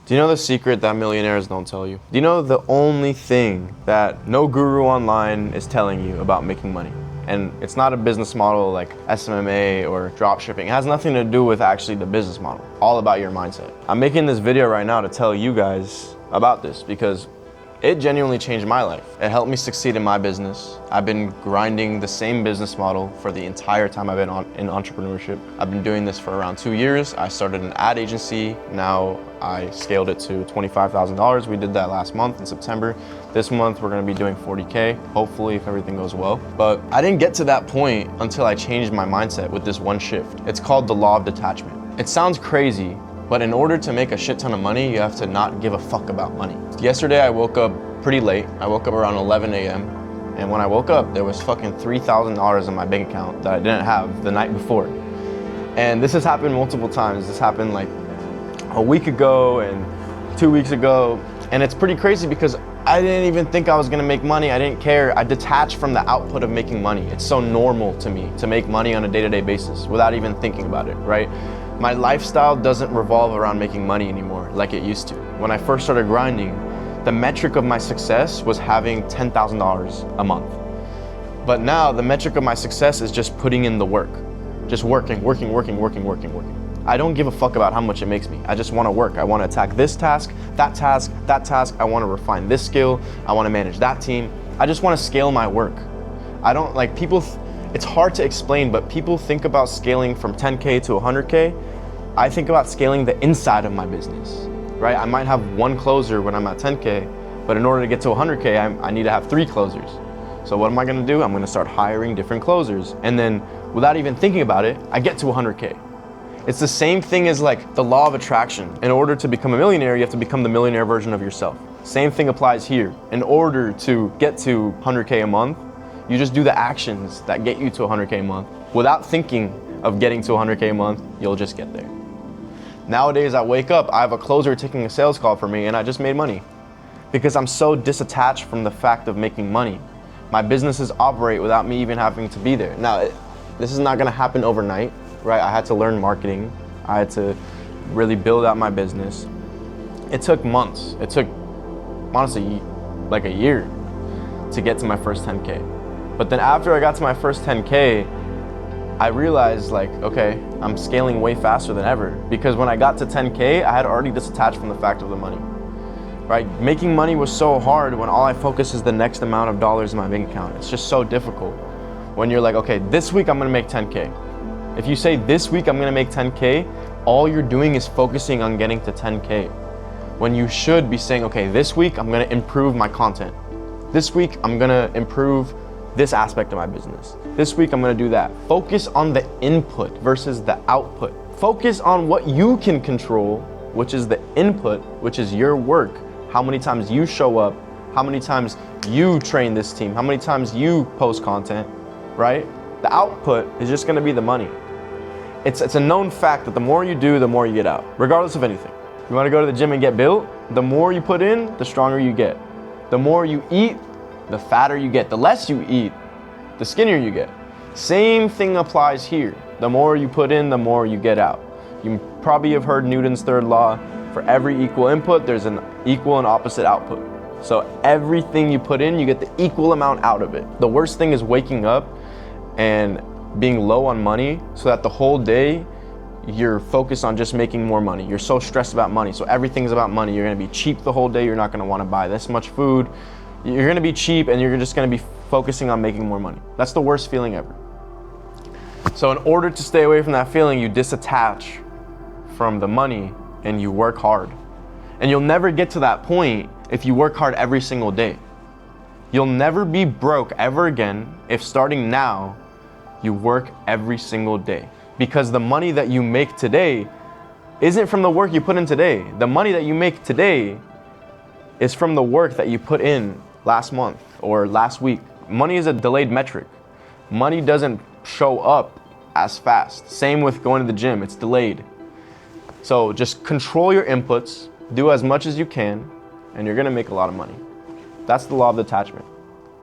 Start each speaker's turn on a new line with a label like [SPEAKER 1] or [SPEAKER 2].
[SPEAKER 1] Do you know the secret that millionaires don't tell you? Do you know the only thing that no guru online is telling you about making money? And it's not a business model like SMMA or dropshipping. It has nothing to do with actually the business model. All about your mindset. I'm making this video right now to tell you guys about this because it genuinely changed my life. It helped me succeed in my business. I've been grinding the same business model for the entire time I've been in entrepreneurship. I've been doing this for around 2 years. I started an ad agency. Now I scaled it to $25,000. We did that last month in September. This month we're gonna be doing 40K, hopefully if everything goes well. But I didn't get to that point until I changed my mindset with this one shift. It's called the Law of Detachment. It sounds crazy, but in order to make a shit ton of money, you have to not give a fuck about money. Yesterday I woke up pretty late. I woke up around 11 a.m. and when I woke up, there was fucking $3,000 in my bank account that I didn't have the night before. And this has happened multiple times. This happened like a week ago and 2 weeks ago. And it's pretty crazy because I didn't even think I was gonna make money. I didn't care. I detached from the output of making money. It's so normal to me to make money on a day-to-day basis without even thinking about it, right? My lifestyle doesn't revolve around making money anymore like it used to. When I first started grinding, the metric of my success was having $10,000 a month. But now the metric of my success is just putting in the work. Just working. I don't give a fuck about how much it makes me. I just wanna work. I wanna attack this task, that task, that task. I wanna refine this skill. I wanna manage that team. I just wanna scale my work. I don't like people, it's hard to explain, but people think about scaling from 10K to 100K. I think about scaling the inside of my business, right? I might have one closer when I'm at 10K, but in order to get to 100K, I need to have 3 closers. So what am I gonna do? I'm gonna start hiring different closers. And then without even thinking about it, I get to 100K. It's the same thing as like the law of attraction. In order to become a millionaire, you have to become the millionaire version of yourself. Same thing applies here. In order to get to 100K a month, you just do the actions that get you to 100K a month. Without thinking of getting to 100K a month, you'll just get there. Nowadays, I wake up, I have a closer taking a sales call for me, and I just made money. Because I'm so disattached from the fact of making money. My businesses operate without me even having to be there. Now, this is not gonna happen overnight, right? I had to learn marketing. I had to really build out my business. It took months. It took, honestly, like a year to get to my first 10K. But then after I got to my first 10K, I realized like, okay, I'm scaling way faster than ever because when I got to 10K, I had already disattached from the fact of the money, right? Making money was so hard when all I focus is the next amount of dollars in my bank account. It's just so difficult when you're like, okay, this week I'm gonna make 10K. If you say this week I'm gonna make 10K, all you're doing is focusing on getting to 10K. When you should be saying, okay, this week I'm gonna improve my content. This week I'm gonna improve this aspect of my business. This week I'm gonna do that. Focus on the input versus the output. Focus on what you can control, which is the input, which is your work. How many times you show up, how many times you train this team, how many times you post content, right? The output is just gonna be the money. It's a known fact that the more you do, the more you get out, regardless of anything. You wanna go to the gym and get built? The more you put in, the stronger you get. The more you eat, the fatter you get. The less you eat, the skinnier you get. Same thing applies here. The more you put in, the more you get out. You probably have heard Newton's third law. For every equal input, there's an equal and opposite output. So everything you put in, you get the equal amount out of it. The worst thing is waking up and being low on money so that the whole day you're focused on just making more money. You're so stressed about money. So everything's about money. You're gonna be cheap the whole day. You're not gonna wanna buy this much food. You're gonna be cheap and you're just gonna be focusing on making more money. That's the worst feeling ever. So in order to stay away from that feeling, you disattach from the money and you work hard. And you'll never get to that point if you work hard every single day. You'll never be broke ever again if starting now, you work every single day. Because the money that you make today isn't from the work you put in today. The money that you make today is from the work that you put in last month or last week. Money is a delayed metric. Money doesn't show up as fast. Same with going to the gym, it's delayed. So just control your inputs, do as much as you can, and you're gonna make a lot of money. That's the law of detachment.